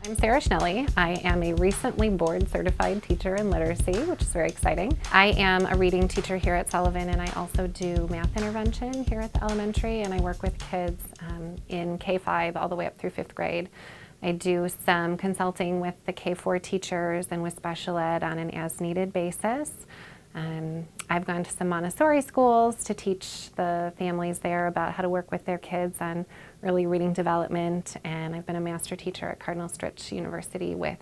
I'm Sarah Schnelly. I am a recently board certified teacher in literacy, which is very exciting. I am a reading teacher here at Sullivan, and I also do math intervention here at the elementary, and I work with kids in K-5 all the way up through 5th grade. I do some consulting with the K-4 teachers and with special ed on an as-needed basis. I've gone to some Montessori schools to teach the families there about how to work with their kids on early reading development, and I've been a master teacher at Cardinal Stritch University with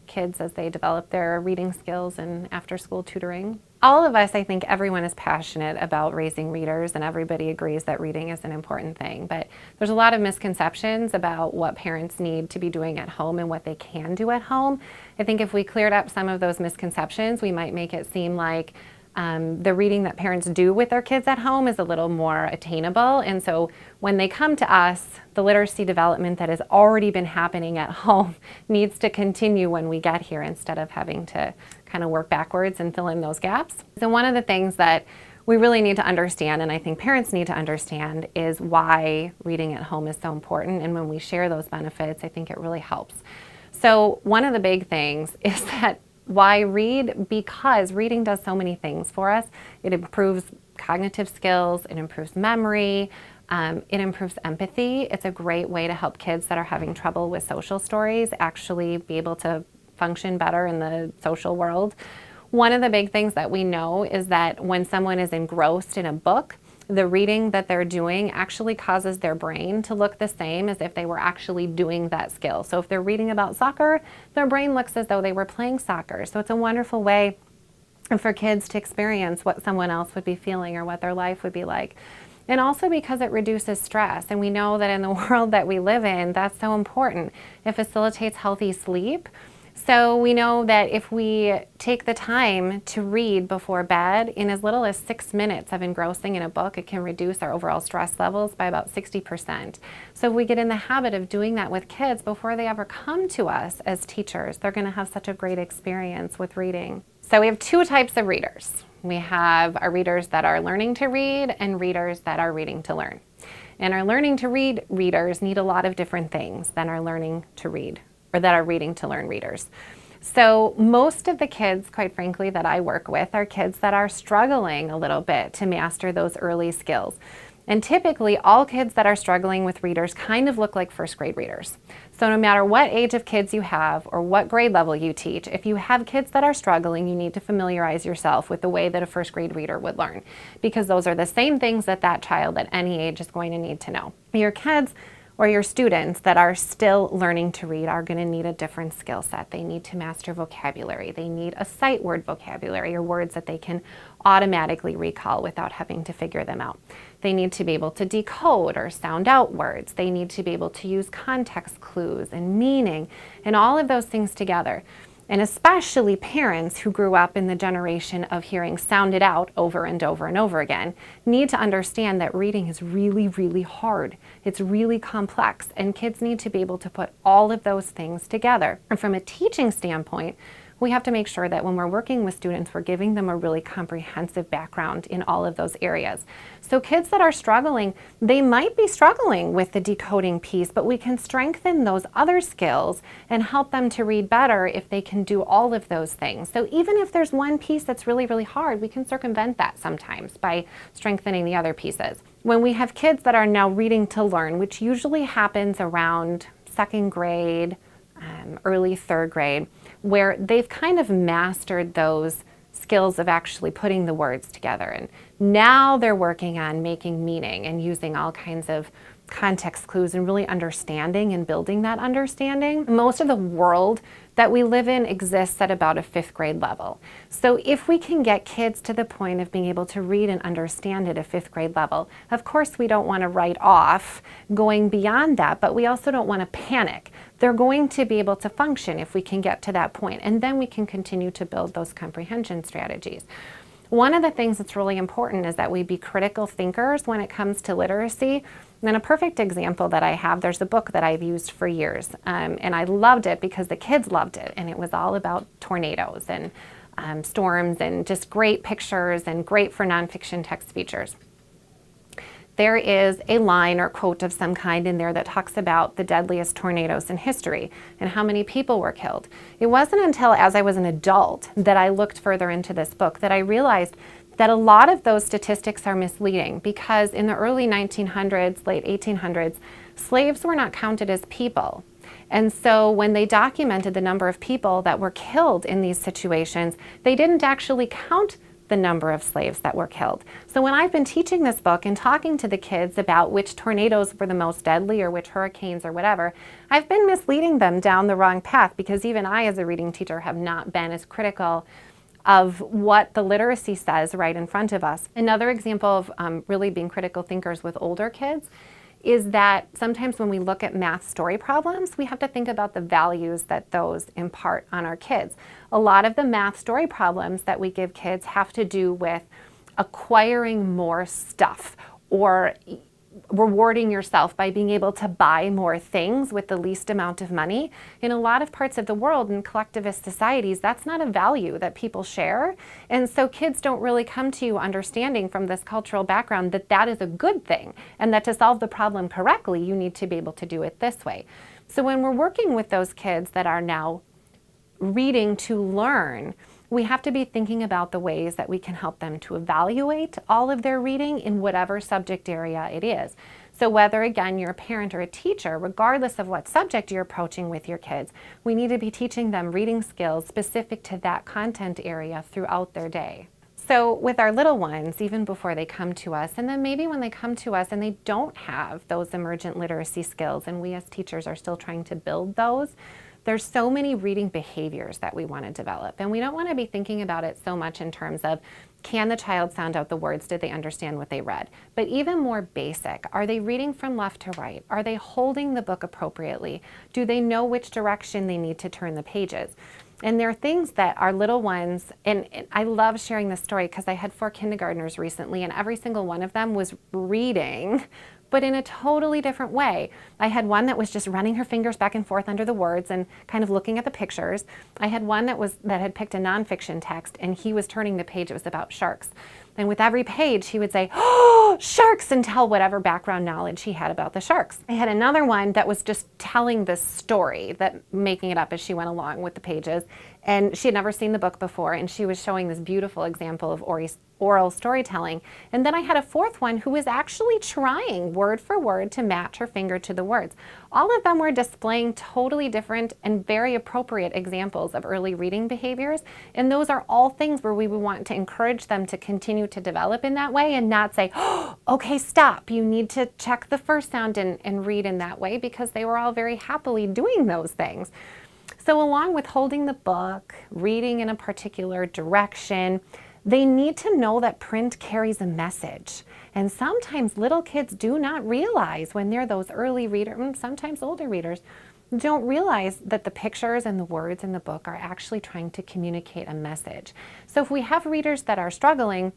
kids as they develop their reading skills and after-school tutoring. All of us, I think everyone is passionate about raising readers, and everybody agrees that reading is an important thing, but there's a lot of misconceptions about what parents need to be doing at home and what they can do at home. I think if we cleared up some of those misconceptions, we might make it seem like the reading that parents do with their kids at home is a little more attainable, and so when they come to us, the literacy development that has already been happening at home needs to continue when we get here instead of having to kind of work backwards and fill in those gaps. So one of the things that we really need to understand, and I think parents need to understand, is why reading at home is so important, and when we share those benefits, I think it really helps. So one of the big things is that why read? Because reading does so many things for us. It improves cognitive skills, it improves memory, it improves empathy. It's a great way to help kids that are having trouble with social stories actually be able to function better in the social world. One of the big things that we know is that when someone is engrossed in a book, the reading that they're doing actually causes their brain to look the same as if they were actually doing that skill. So if they're reading about soccer, their brain looks as though they were playing soccer. So it's a wonderful way for kids to experience what someone else would be feeling or what their life would be like. And also because it reduces stress, and we know that in the world that we live in, that's so important. It facilitates healthy sleep. So we know that if we take the time to read before bed, in as little as 6 minutes of engrossing in a book, it can reduce our overall stress levels by about 60%. So if we get in the habit of doing that with kids before they ever come to us as teachers, they're going to have such a great experience with reading. So we have two types of readers. We have our readers that are learning to read and readers that are reading to learn. And our learning to read readers need a lot of different things than our learning to read, or that are reading to learn readers. So most of the kids, quite frankly, that I work with are kids that are struggling a little bit to master those early skills. And typically all kids that are struggling with readers kind of look like first grade readers. So no matter what age of kids you have or what grade level you teach, if you have kids that are struggling, you need to familiarize yourself with the way that a first grade reader would learn, because those are the same things that that child at any age is going to need to know. Your kids or your students that are still learning to read are going to need a different skill set. They need to master vocabulary. They need a sight word vocabulary, or words that they can automatically recall without having to figure them out. They need to be able to decode or sound out words. They need to be able to use context clues and meaning and all of those things together. And especially parents who grew up in the generation of hearing sounded out over and over and over again need to understand that reading is really, really hard. It's really complex, and kids need to be able to put all of those things together. And from a teaching standpoint, we have to make sure that when we're working with students, we're giving them a really comprehensive background in all of those areas. So kids that are struggling, they might be struggling with the decoding piece, but we can strengthen those other skills and help them to read better if they can do all of those things. So even if there's one piece that's really, really hard, we can circumvent that sometimes by strengthening the other pieces. When we have kids that are now reading to learn, which usually happens around 2nd grade, early 3rd grade, where they've kind of mastered those skills of actually putting the words together. And now they're working on making meaning and using all kinds of context clues and really understanding and building that understanding. Most of the world that we live in exists at about a 5th grade level. So if we can get kids to the point of being able to read and understand at a 5th grade level, of course we don't want to write off going beyond that, but we also don't want to panic. They're going to be able to function if we can get to that point, and then we can continue to build those comprehension strategies. One of the things that's really important is that we be critical thinkers when it comes to literacy. And a perfect example that I have, there's a book that I've used for years, and I loved it because the kids loved it, and it was all about tornadoes and storms and just great pictures and great for nonfiction text features. there is a line or quote of some kind in there that talks about the deadliest tornadoes in history and how many people were killed. It wasn't until as I was an adult that I looked further into this book that I realized that a lot of those statistics are misleading, because in the early 1900s, late 1800s, slaves were not counted as people. And so when they documented the number of people that were killed in these situations, they didn't actually count the number of slaves that were killed. So when I've been teaching this book and talking to the kids about which tornadoes were the most deadly or which hurricanes or whatever, I've been misleading them down the wrong path, because even I as a reading teacher have not been as critical of what the literacy says right in front of us. Another example of really being critical thinkers with older kids is that sometimes when we look at math story problems, we have to think about the values that those impart on our kids. A lot of the math story problems that we give kids have to do with acquiring more stuff or rewarding yourself by being able to buy more things with the least amount of money. In a lot of parts of the world, in collectivist societies, that's not a value that people share. And so kids don't really come to you understanding from this cultural background that that is a good thing, and that to solve the problem correctly, you need to be able to do it this way. So when we're working with those kids that are now reading to learn, we have to be thinking about the ways that we can help them to evaluate all of their reading in whatever subject area it is. So whether, again, you're a parent or a teacher, regardless of what subject you're approaching with your kids, we need to be teaching them reading skills specific to that content area throughout their day. So with our little ones, even before they come to us, and then maybe when they come to us and they don't have those emergent literacy skills, and we as teachers are still trying to build those, there's so many reading behaviors that we want to develop. And we don't want to be thinking about it so much in terms of, can the child sound out the words? Did they understand what they read? But even more basic, are they reading from left to right? Are they holding the book appropriately? Do they know which direction they need to turn the pages? And there are things that our little ones, and I love sharing this story because I had 4 kindergartners recently, and every single one of them was reading, but in a totally different way. I had one that was just running her fingers back and forth under the words and kind of looking at the pictures. I had one that had picked a nonfiction text, and he was turning the page. It was about sharks. And with every page, he would say, "Oh, sharks," and tell whatever background knowledge he had about the sharks. I had another one that was just telling this story, making it up as she went along with the pages. And she had never seen the book before, and she was showing this beautiful example of oral storytelling. And then I had a 4th one who was actually trying word for word to match her finger to the words. All of them were displaying totally different and very appropriate examples of early reading behaviors. And those are all things where we would want to encourage them to continue to develop in that way, and not say, "Oh, okay, stop. You need to check the first sound and read in that way," because they were all very happily doing those things. So along with holding the book, reading in a particular direction, they need to know that print carries a message. And sometimes little kids do not realize, when they're those early readers, sometimes older readers, don't realize that the pictures and the words in the book are actually trying to communicate a message. So if we have readers that are struggling,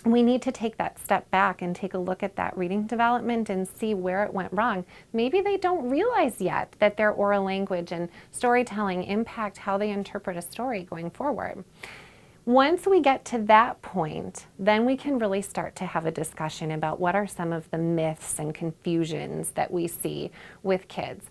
we need to take that step back and take a look at that reading development and see where it went wrong. Maybe they don't realize yet that their oral language and storytelling impact how they interpret a story going forward. Once we get to that point, then we can really start to have a discussion about what are some of the myths and confusions that we see with kids.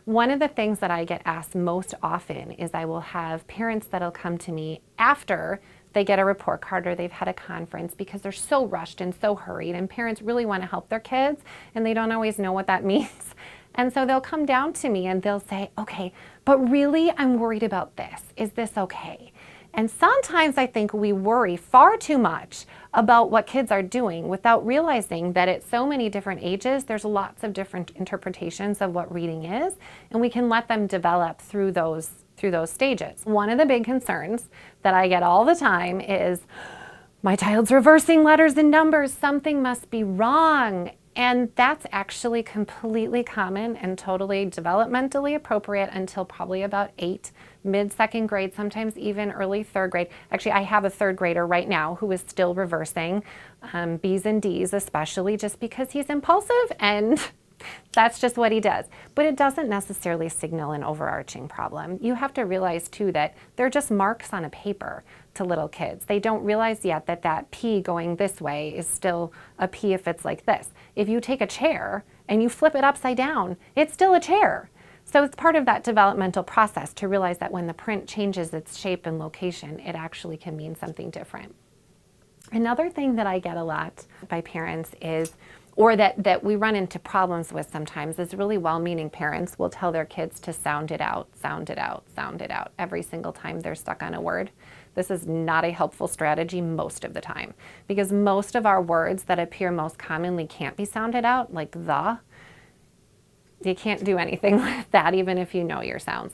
One of the things that I get asked most often is I will have parents that'll come to me after they get a report card or they've had a conference, because they're so rushed and so hurried, and parents really want to help their kids and they don't always know what that means. And so they'll come down to me and they'll say, "Okay, but really I'm worried about this. Is this okay?" And sometimes I think we worry far too much about what kids are doing without realizing that at so many different ages, there's lots of different interpretations of what reading is, and we can let them develop through those stages. One of the big concerns that I get all the time is, "My child's reversing letters and numbers, something must be wrong." And that's actually completely common and totally developmentally appropriate until probably about 8, mid-2nd grade, sometimes even early 3rd grade. Actually, I have a 3rd grader right now who is still reversing B's and D's, especially just because he's impulsive and That's just what he does. But it doesn't necessarily signal an overarching problem. You have to realize too that they're just marks on a paper to little kids. They don't realize yet that that P going this way is still a P if it's like this. If you take a chair and you flip it upside down, it's still a chair. So it's part of that developmental process to realize that when the print changes its shape and location, it actually can mean something different. Another thing that I get a lot by parents is, or that we run into problems with sometimes, is really well-meaning parents will tell their kids to sound it out, sound it out, sound it out every single time they're stuck on a word. This is not a helpful strategy most of the time, because most of our words that appear most commonly can't be sounded out, like the. You can't do anything with that even if you know your sounds.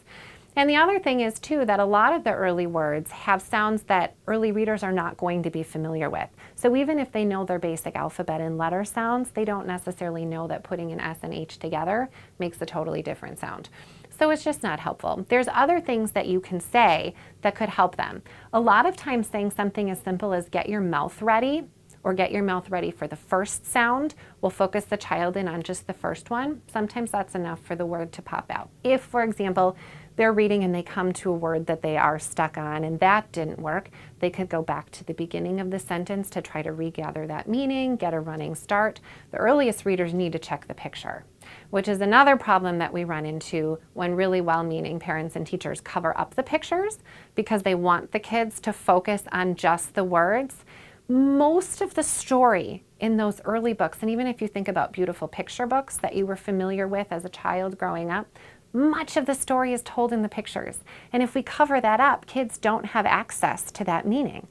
And the other thing is too that a lot of the early words have sounds that early readers are not going to be familiar with. So even if they know their basic alphabet and letter sounds, they don't necessarily know that putting an S and H together makes a totally different sound. So it's just not helpful. There's other things that you can say that could help them. A lot of times saying something as simple as get your mouth ready or get your mouth ready for the first sound will focus the child in on just the first one. Sometimes that's enough for the word to pop out. If, for example, they're reading and they come to a word that they are stuck on and that didn't work, they could go back to the beginning of the sentence to try to regather that meaning, get a running start. The earliest readers need to check the picture, which is another problem that we run into when really well-meaning parents and teachers cover up the pictures because they want the kids to focus on just the words. Most of the story in those early books, and even if you think about beautiful picture books that you were familiar with as a child growing up, much of the story is told in the pictures. And if we cover that up, kids don't have access to that meaning.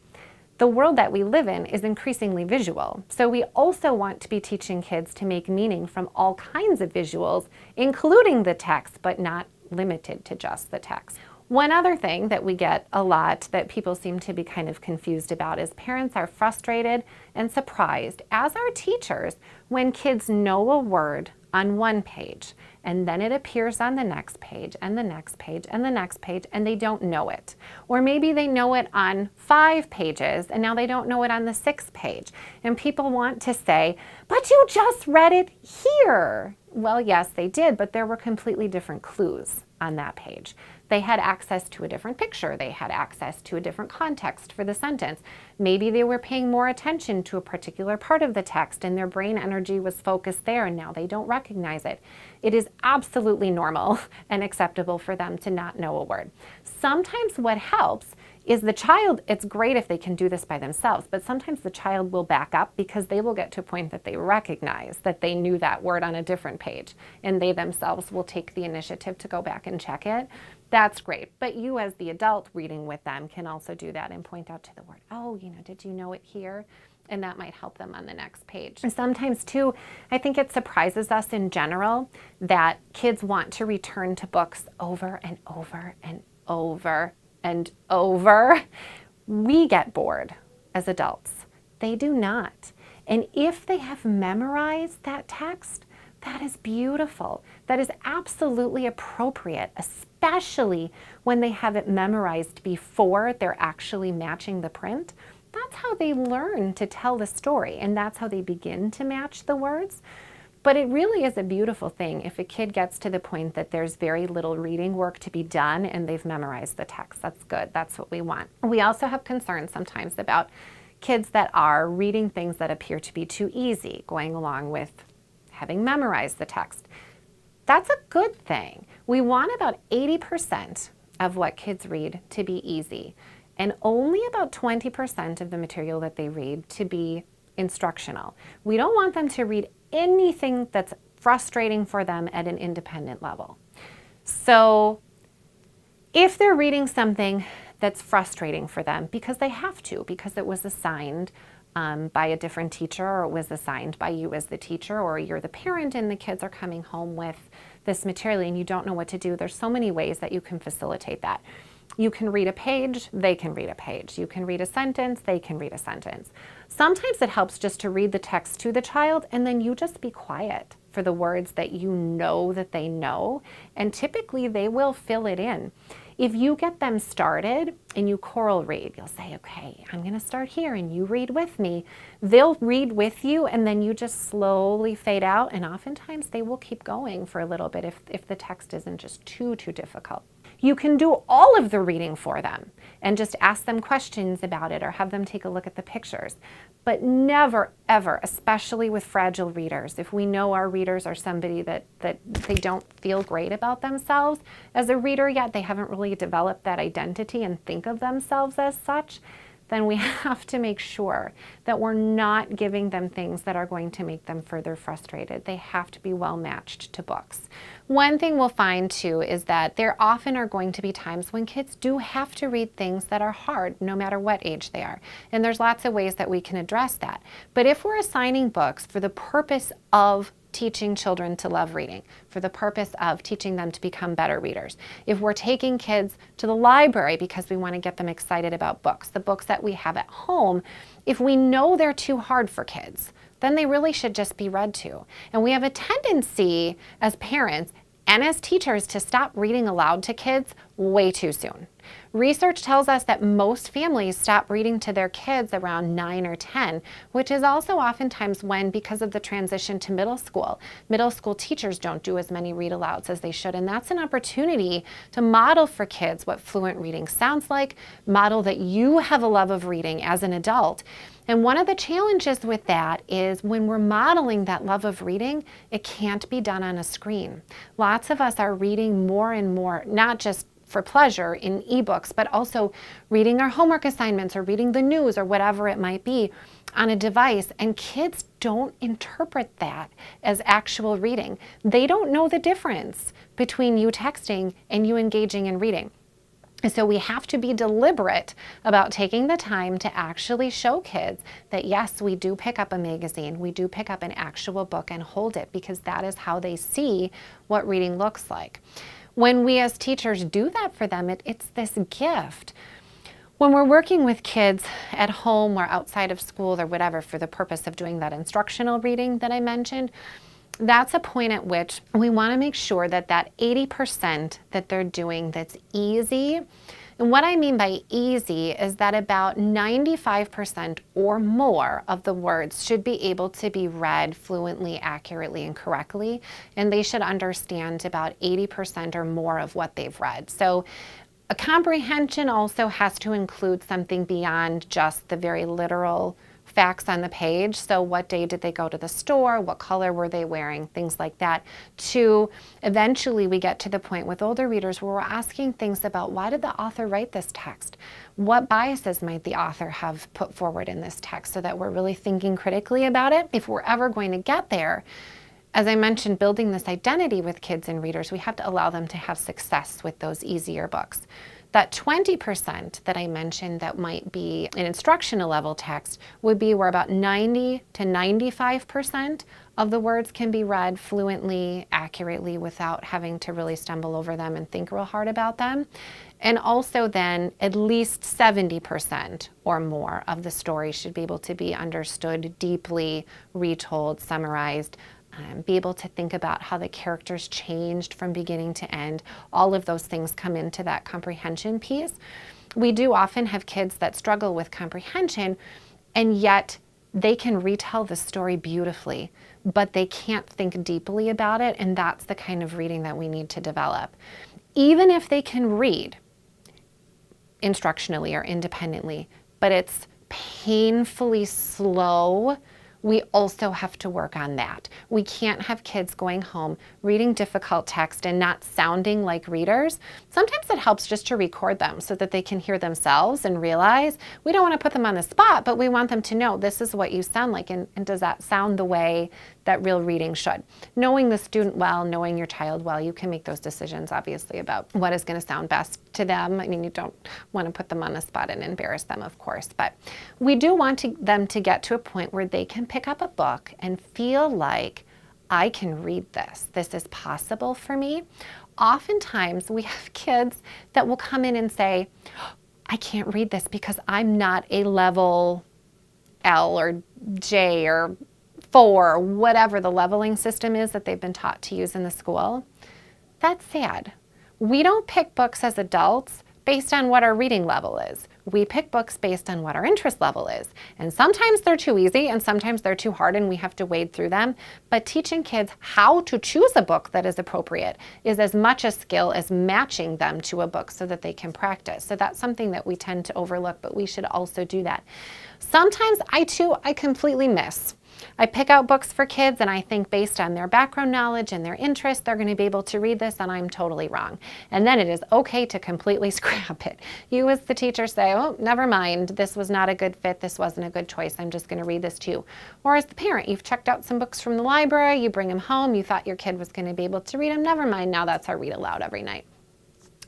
The world that we live in is increasingly visual. So we also want to be teaching kids to make meaning from all kinds of visuals, including the text, but not limited to just the text. One other thing that we get a lot that people seem to be kind of confused about is parents are frustrated and surprised, as are teachers, when kids know a word on one page and then it appears on the next page and the next page and the next page and they don't know it. Or maybe they know it on 5 pages and now they don't know it on the 6th page. And people want to say, but you just read it here. Well, yes, they did, but there were completely different clues on that page. They had access to a different picture. They had access to a different context for the sentence. Maybe they were paying more attention to a particular part of the text and their brain energy was focused there and now they don't recognize it. It is absolutely normal and acceptable for them to not know a word. Sometimes what helps is the child, it's great if they can do this by themselves, but sometimes the child will back up because they will get to a point that they recognize that they knew that word on a different page and they themselves will take the initiative to go back and check it. That's great. But you as the adult reading with them can also do that and point out to the word, oh, did you know it here? And that might help them on the next page. And sometimes too, I think it surprises us in general that kids want to return to books over and over and over and over. We get bored as adults. They do not. And if they have memorized that text, that is beautiful. That is absolutely appropriate, especially when they have it memorized before they're actually matching the print. That's how they learn to tell the story, and that's how they begin to match the words. But it really is a beautiful thing if a kid gets to the point that there's very little reading work to be done and they've memorized the text. That's good. That's what we want. We also have concerns sometimes about kids that are reading things that appear to be too easy, going along with having memorized the text. That's a good thing. We want about 80% of what kids read to be easy, and only about 20% of the material that they read to be instructional. We don't want them to read anything that's frustrating for them at an independent level. So if they're reading something that's frustrating for them because they have to, because it was assigned by a different teacher, or it was assigned by you as the teacher, or you're the parent and the kids are coming home with this material and you don't know what to do, there's so many ways that you can facilitate that. You can read a page, they can read a page. You can read a sentence, they can read a sentence. Sometimes it helps just to read the text to the child and then you just be quiet for the words that you know that they know, and typically they will fill it in. If you get them started and you choral read, you'll say, okay, I'm going to start here and you read with me. They'll read with you and then you just slowly fade out, and oftentimes they will keep going for a little bit if the text isn't just too difficult. You can do all of the reading for them and just ask them questions about it or have them take a look at the pictures. But never, ever, especially with fragile readers, if we know our readers are somebody that they don't feel great about themselves as a reader yet, they haven't really developed that identity and think of themselves as such, then we have to make sure that we're not giving them things that are going to make them further frustrated. They have to be well matched to books. One thing we'll find too is that there often are going to be times when kids do have to read things that are hard, no matter what age they are. And there's lots of ways that we can address that. But if we're assigning books for the purpose of teaching children to love reading, for the purpose of teaching them to become better readers. If we're taking kids to the library because we want to get them excited about books, the books that we have at home, if we know they're too hard for kids, then they really should just be read to. And we have a tendency as parents and as teachers to stop reading aloud to kids way too soon. Research tells us that most families stop reading to their kids around 9 or 10, which is also oftentimes when, because of the transition to middle school teachers don't do as many read alouds as they should. And that's an opportunity to model for kids what fluent reading sounds like, model that you have a love of reading as an adult. And one of the challenges with that is when we're modeling that love of reading, it can't be done on a screen. Lots of us are reading more and more, not just for pleasure in ebooks, but also reading our homework assignments or reading the news or whatever it might be on a device, and kids don't interpret that as actual reading. They don't know the difference between you texting and you engaging in reading. So we have to be deliberate about taking the time to actually show kids that yes, we do pick up a magazine, we do pick up an actual book and hold it, because that is how they see what reading looks like. When we as teachers do that for them, it's this gift. When we're working with kids at home or outside of school or whatever for the purpose of doing that instructional reading that I mentioned, that's a point at which we want to make sure that that 80% that they're doing that's easy. And what I mean by easy is that about 95% or more of the words should be able to be read fluently, accurately, and correctly. And they should understand about 80% or more of what they've read. So a comprehension also has to include something beyond just the very literal facts on the page. So what day did they go to the store? What color were they wearing? Things like that. To eventually we get to the point with older readers where we're asking things about, why did the author write this text? What biases might the author have put forward in this text, so that we're really thinking critically about it. If we're ever going to get there, as I mentioned, building this identity with kids and readers, we have to allow them to have success with those easier books. That 20% that I mentioned that might be an instructional level text would be where about 90 to 95% of the words can be read fluently, accurately, without having to really stumble over them and think real hard about them. And also then at least 70% or more of the story should be able to be understood deeply, retold, summarized, be able to think about how the characters changed from beginning to end. All of those things come into that comprehension piece. We do often have kids that struggle with comprehension, and yet they can retell the story beautifully, but they can't think deeply about it, and that's the kind of reading that we need to develop. Even if they can read instructionally or independently, but it's painfully slow, we also have to work on that. We can't have kids going home reading difficult text and not sounding like readers. Sometimes it helps just to record them so that they can hear themselves and realize we don't want to put them on the spot, but we want them to know this is what you sound like, and does that sound the way that real reading should. Knowing the student well, knowing your child well, you can make those decisions obviously about what is going to sound best to them. I mean, you don't want to put them on the spot and embarrass them, of course, but we do want them to get to a point where they can pick up a book and feel like, I can read this. This is possible for me. Oftentimes we have kids that will come in and say, I can't read this because I'm not a level L or J or 4, whatever the leveling system is that they've been taught to use in the school, that's sad. We don't pick books as adults based on what our reading level is. We pick books based on what our interest level is. And sometimes they're too easy and sometimes they're too hard and we have to wade through them. But teaching kids how to choose a book that is appropriate is as much a skill as matching them to a book so that they can practice. So that's something that we tend to overlook, but we should also do that. Sometimes I completely miss. I pick out books for kids and I think based on their background knowledge and their interest, they're going to be able to read this, and I'm totally wrong. And then it is okay to completely scrap it. You as the teacher say, oh, never mind, this was not a good fit, this wasn't a good choice, I'm just going to read this to you. Or as the parent, you've checked out some books from the library, you bring them home, you thought your kid was going to be able to read them, never mind, now that's our read aloud every night.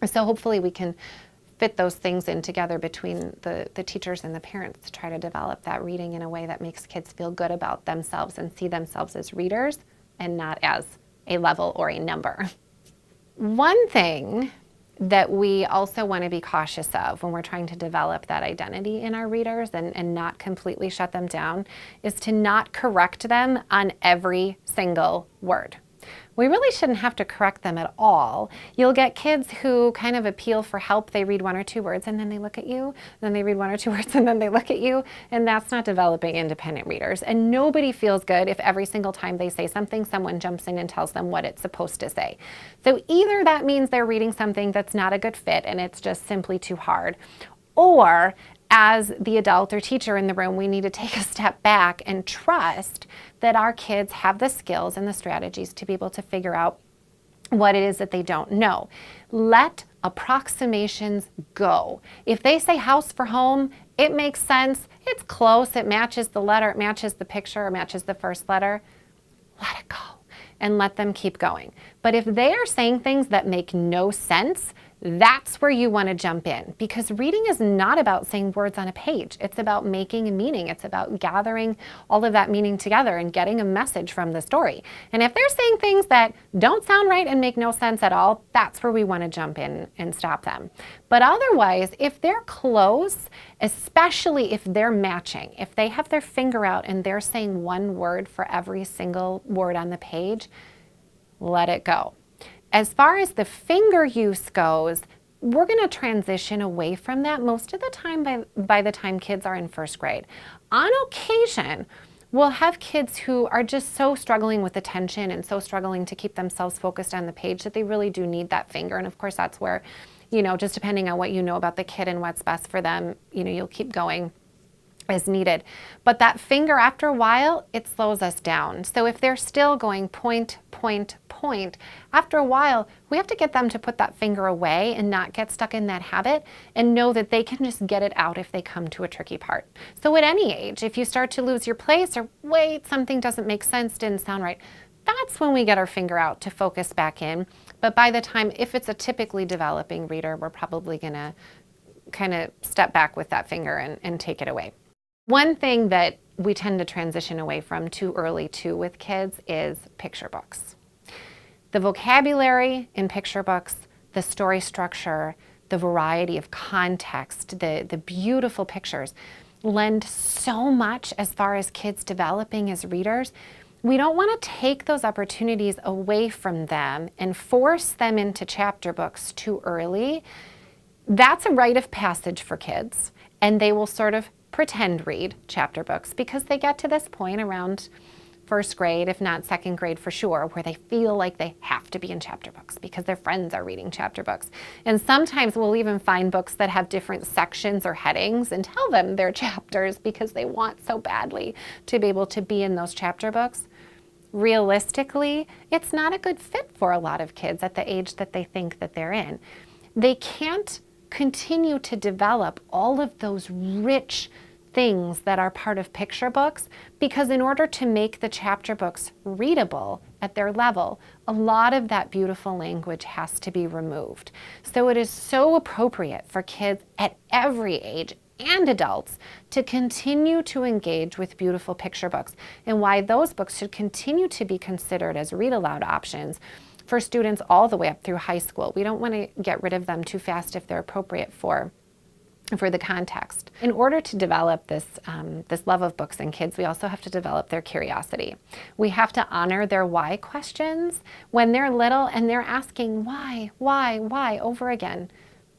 So hopefully we can fit those things in together between the teachers and the parents to try to develop that reading in a way that makes kids feel good about themselves and see themselves as readers and not as a level or a number. One thing that we also want to be cautious of when we're trying to develop that identity in our readers and not completely shut them down is to not correct them on every single word. We really shouldn't have to correct them at all. You'll get kids who kind of appeal for help. They read 1 or 2 words and then they look at you, then they read 1 or 2 words and then they look at you, and that's not developing independent readers. And nobody feels good if every single time they say something, someone jumps in and tells them what it's supposed to say. So either that means they're reading something that's not a good fit and it's just simply too hard, or as the adult or teacher in the room, we need to take a step back and trust that our kids have the skills and the strategies to be able to figure out what it is that they don't know. Let approximations go. If they say house for home, it makes sense, it's close, it matches the letter, it matches the picture, it matches the first letter, let it go and let them keep going. But if they are saying things that make no sense, that's where you want to jump in, because reading is not about saying words on a page. It's about making a meaning. It's about gathering all of that meaning together and getting a message from the story. And if they're saying things that don't sound right and make no sense at all, that's where we want to jump in and stop them. But otherwise, if they're close, especially if they're matching, if they have their finger out and they're saying one word for every single word on the page, let it go. As far as the finger use goes, we're going to transition away from that most of the time by the time kids are in first grade. On occasion, we'll have kids who are just so struggling with attention and so struggling to keep themselves focused on the page that they really do need that finger. And of course, that's where, just depending on what you know about the kid and what's best for them, you'll keep going as needed. But that finger, after a while, it slows us down. So if they're still going point, point, point, after a while, we have to get them to put that finger away and not get stuck in that habit and know that they can just get it out if they come to a tricky part. So at any age, if you start to lose your place or wait, something doesn't make sense, didn't sound right, that's when we get our finger out to focus back in. But by the time, if it's a typically developing reader, we're probably going to kind of step back with that finger and take it away. One thing that we tend to transition away from too early too with kids is picture books. The vocabulary in picture books, the story structure, the variety of context, the beautiful pictures lend so much as far as kids developing as readers. We don't want to take those opportunities away from them and force them into chapter books too early. That's a rite of passage for kids, and they will sort of pretend read chapter books because they get to this point around first grade, if not second grade for sure, where they feel like they have to be in chapter books because their friends are reading chapter books. And sometimes we'll even find books that have different sections or headings and tell them they're chapters because they want so badly to be able to be in those chapter books. Realistically, it's not a good fit for a lot of kids at the age that they think that they're in. They can't continue to develop all of those rich things that are part of picture books because in order to make the chapter books readable at their level, a lot of that beautiful language has to be removed. So it is so appropriate for kids at every age and adults to continue to engage with beautiful picture books, and why those books should continue to be considered as read aloud options for students all the way up through high school. We don't want to get rid of them too fast if they're appropriate for for the context. In order to develop this, this love of books in kids, we also have to develop their curiosity. We have to honor their why questions when they're little and they're asking why over again.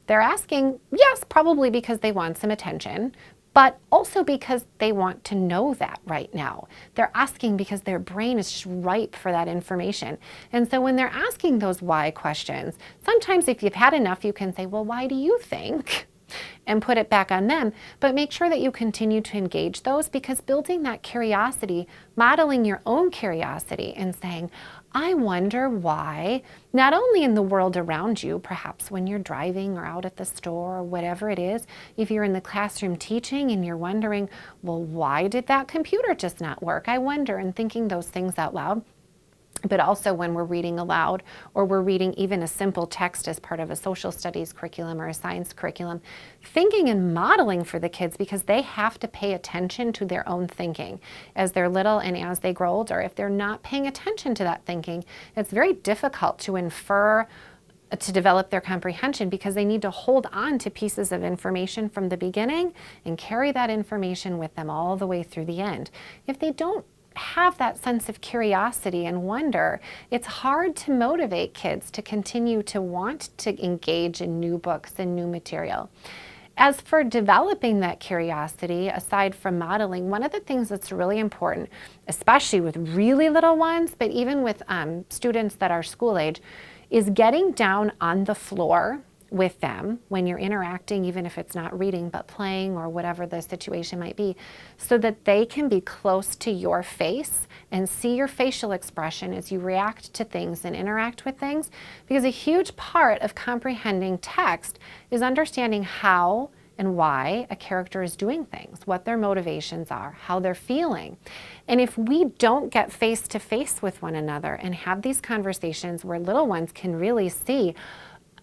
They're asking, yes, probably because they want some attention, but also because they want to know that right now. They're asking because their brain is just ripe for that information. And so when they're asking those why questions, sometimes if you've had enough, you can say, well, why do you think? And put it back on them, but make sure that you continue to engage those, because building that curiosity, modeling your own curiosity and saying, I wonder why, not only in the world around you, perhaps when you're driving or out at the store or whatever it is, if you're in the classroom teaching and you're wondering, well, why did that computer just not work? I wonder, and thinking those things out loud. But also when we're reading aloud, or we're reading even a simple text as part of a social studies curriculum or a science curriculum, thinking and modeling for the kids, because they have to pay attention to their own thinking as they're little and as they grow older. If they're not paying attention to that thinking, it's very difficult to infer, to develop their comprehension, because they need to hold on to pieces of information from the beginning and carry that information with them all the way through the end. If they don't have that sense of curiosity and wonder, it's hard to motivate kids to continue to want to engage in new books and new material. As for developing that curiosity, aside from modeling, one of the things that's really important, especially with really little ones, but even with students that are school age, is getting down on the floor with them when you're interacting, even if it's not reading, but playing or whatever the situation might be, so that they can be close to your face and see your facial expression as you react to things and interact with things. Because a huge part of comprehending text is understanding how and why a character is doing things, what their motivations are, how they're feeling. And if we don't get face to face with one another and have these conversations where little ones can really see,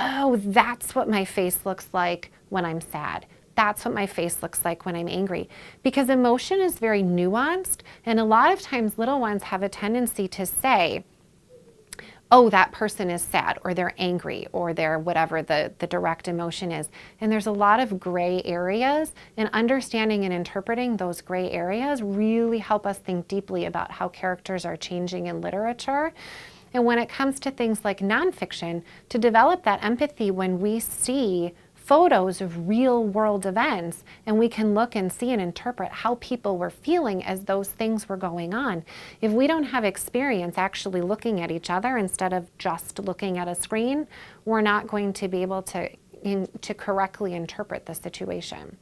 oh, that's what my face looks like when I'm sad. That's what my face looks like when I'm angry. Because emotion is very nuanced, and a lot of times little ones have a tendency to say, oh, that person is sad, or they're angry, or they're whatever the direct emotion is. And there's a lot of gray areas, and understanding and interpreting those gray areas really help us think deeply about how characters are changing in literature. And when it comes to things like nonfiction, to develop that empathy when we see photos of real world events, and we can look and see and interpret how people were feeling as those things were going on. If we don't have experience actually looking at each other instead of just looking at a screen, we're not going to be able to correctly interpret the situation.